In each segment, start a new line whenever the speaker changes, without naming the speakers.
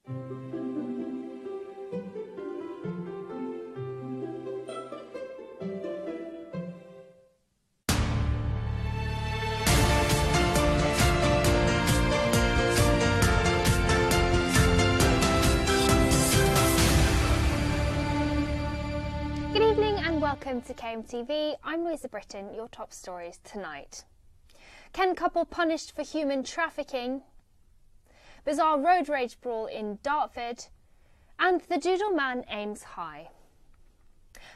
Welcome to KMTV, I'm Louisa Britton, your top stories tonight. Ken couple punished for human trafficking, bizarre road rage brawl in Dartford, and the Doodle Man aims high.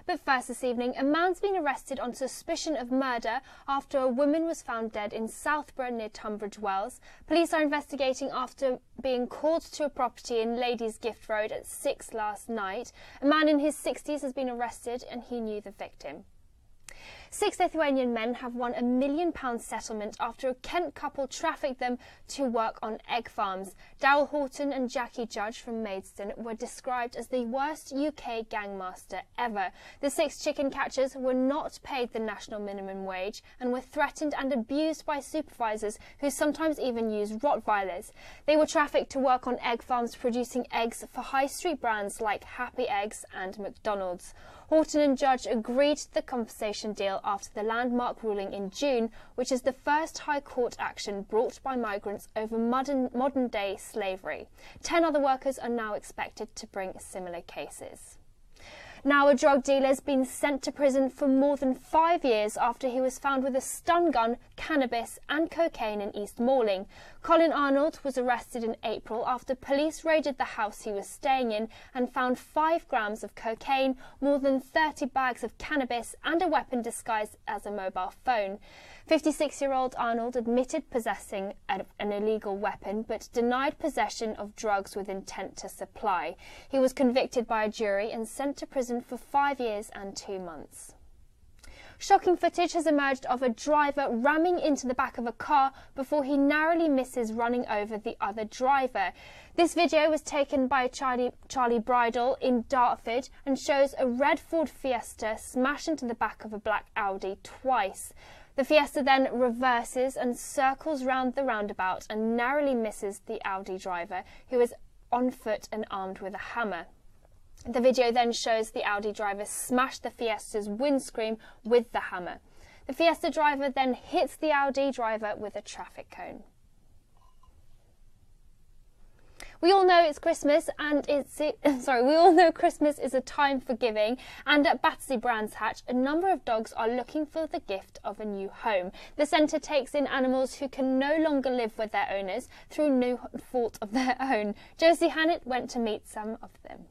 But first this evening, a man's been arrested on suspicion of murder after a woman was found dead in Southborough near Tunbridge Wells. Police are investigating after being called to a property in Ladies Gift Road at 6 last night. A man in his 60s has been arrested and he knew the victim. 6 Lithuanian men have won £1 million settlement after a Kent couple trafficked them to work on egg farms. Daryl Horton and Jackie Judge from Maidstone were described as the worst UK gangmaster ever. The 6 chicken catchers were not paid the national minimum wage and were threatened and abused by supervisors who sometimes even use Rottweilers. They were trafficked to work on egg farms producing eggs for high street brands like Happy Eggs and McDonald's. Horton and Judge agreed to the compensation deal after the landmark ruling in June, which is the first High Court action brought by migrants over modern-day slavery. 10 other workers are now expected to bring similar cases. Now a drug dealer has been sent to prison for more than 5 years after he was found with a stun gun, cannabis and cocaine in East Malling. Colin Arnold was arrested in April after police raided the house he was staying in and found 5 grams of cocaine, more than 30 bags of cannabis and a weapon disguised as a mobile phone. 56-year-old Arnold admitted possessing an illegal weapon but denied possession of drugs with intent to supply. He was convicted by a jury and sent to prison for 5 years and 2 months. Shocking footage has emerged of a driver ramming into the back of a car before he narrowly misses running over the other driver. This video was taken by Charlie Bridle in Dartford and shows a red Ford Fiesta smash into the back of a black Audi twice. The Fiesta then reverses and circles round the roundabout and narrowly misses the Audi driver, who is on foot and armed with a hammer. The video then shows the Audi driver smash the Fiesta's windscreen with the hammer. The Fiesta driver then hits the Audi driver with a traffic cone. We all know it's Christmas and we all know Christmas is a time for giving, and at Battersea Brands Hatch a number of dogs are looking for the gift of a new home. The centre takes in animals who can no longer live with their owners through no fault of their own. Josie Hannett went to meet some of them.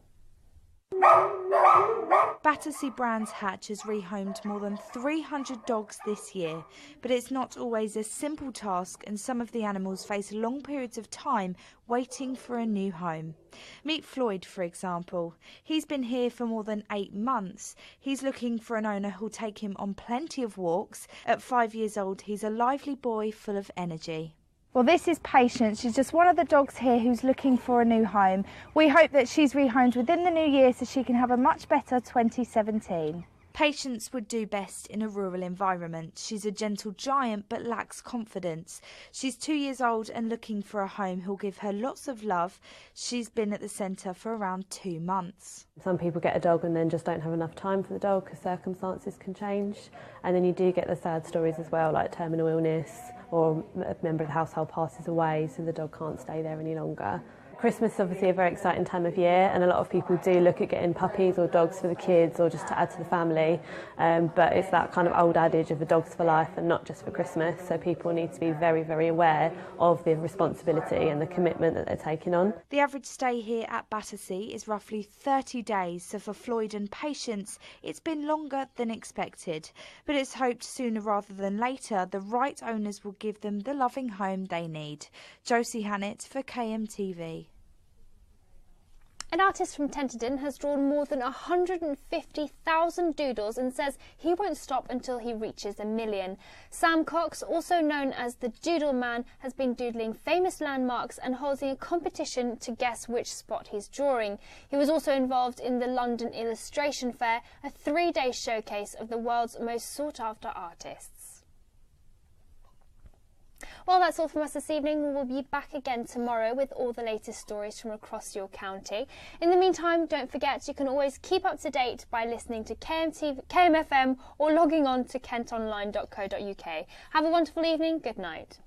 Battersea Brands Hatch has rehomed more than 300 dogs this year, but it's not always a simple task and some of the animals face long periods of time waiting for a new home. Meet Floyd, for example. He's been here for more than 8 months. He's looking for an owner who'll take him on plenty of walks. At 5 years old, he's a lively boy full of energy.
Well, this is Patience. She's just one of the dogs here who's looking for a new home. We hope that she's rehomed within the new year so she can have a much better 2017.
Patience would do best in a rural environment. She's a gentle giant but lacks confidence. She's 2 years old and looking for a home who'll give her lots of love. She's been at the centre for around 2 months.
Some people get a dog and then just don't have enough time for the dog because circumstances can change. And then you do get the sad stories as well, like terminal illness or a member of the household passes away so the dog can't stay there any longer. Christmas is obviously a very exciting time of year and a lot of people do look at getting puppies or dogs for the kids or just to add to the family, but it's that kind of old adage of a dog's for life and not just for Christmas, so people need to be very, very aware of the responsibility and the commitment that they're taking on.
The average stay here at Battersea is roughly 30 days, so for Floyd and Patience it's been longer than expected, but it's hoped sooner rather than later the right owners will give them the loving home they need. Josie Hannett for KMTV.
An artist from Tenterden has drawn more than 150,000 doodles and says he won't stop until he reaches 1 million. Sam Cox, also known as the Doodle Man, has been doodling famous landmarks and holding a competition to guess which spot he's drawing. He was also involved in the London Illustration Fair, a 3-day showcase of the world's most sought-after artists. Well, that's all from us this evening. We'll be back again tomorrow with all the latest stories from across your county. In the meantime, don't forget you can always keep up to date by listening to KMTV, KMFM or logging on to kentonline.co.uk. Have a wonderful evening. Good night.